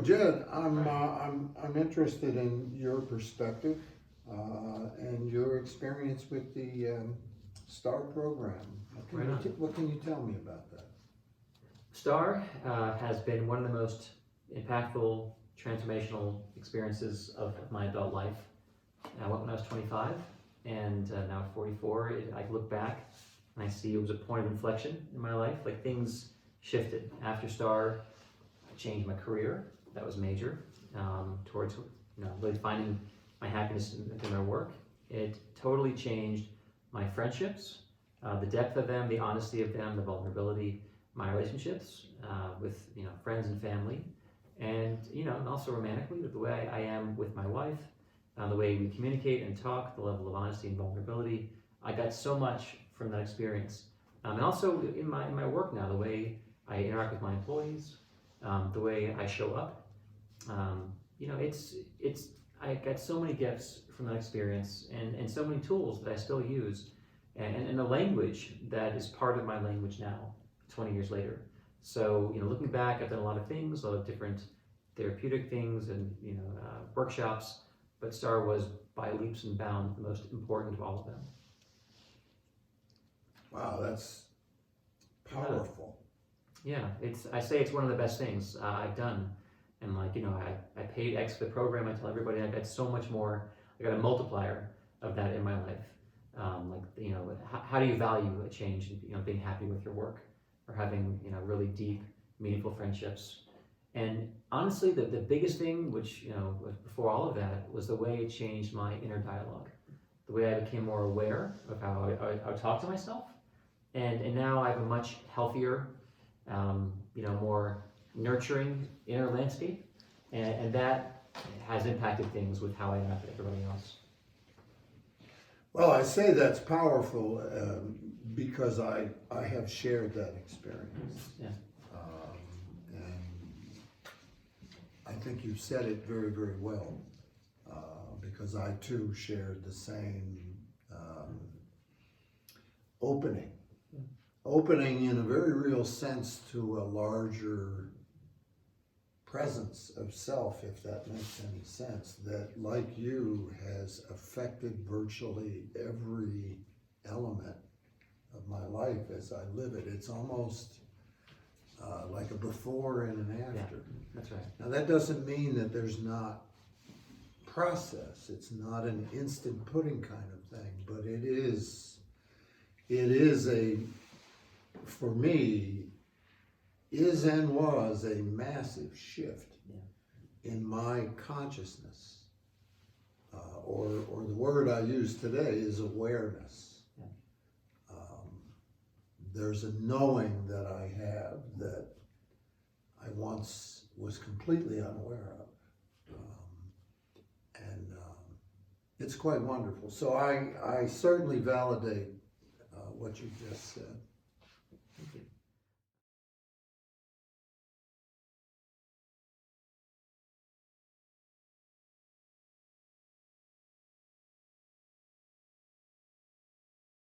Jed, I'm interested in your perspective and your experience with the STAR program. What can you tell me about that? STAR has been one of the most impactful, transformational experiences of my adult life. I went when I was 25, and now at 44, I look back and I see it was a point of inflection in my life. Like, things shifted. After STAR, I changed my career. That was major, towards really finding my happiness in my work. It totally changed my friendships, the depth of them, the honesty of them, the vulnerability, my relationships with friends and family, and and also romantically, with the way I am with my wife, the way we communicate and talk, the level of honesty and vulnerability. I got so much from that experience, and also in my work now, the way I interact with my employees, the way I show up. It's I got so many gifts from that experience, and so many tools that I still use, and a language that is part of my language now, 20 years later. So looking back, I've done a lot of things, a lot of different therapeutic things, and workshops, but STAR was by leaps and bounds the most important of all of them. Wow, that's powerful. Yeah, I say it's one of the best things I've done. And I paid X for the program. I tell everybody I got so much more. I got a multiplier of that in my life. How do you value a change? Being happy with your work, or having really deep, meaningful friendships. And honestly, the biggest thing, which before all of that, was the way it changed my inner dialogue. The way I became more aware of how I talk to myself, and now I have a much healthier, more nurturing inner landscape, and that has impacted things with how I interact with everybody else. Well, I say that's powerful because I have shared that experience. Yeah. And I think you've said it very, very well, because I too shared the same opening in a very real sense to a larger presence of self, if that makes any sense, that, like you, has affected virtually every element of my life as I live it. It's almost like a before and an after. Yeah, that's right. Now, that doesn't mean that there's not process. It's not an instant pudding kind of thing, but it is for me, is and was a massive shift in my consciousness, or the word I use today is awareness. There's a knowing that I have that I once was completely unaware of, and it's quite wonderful. So I certainly validate what you just said.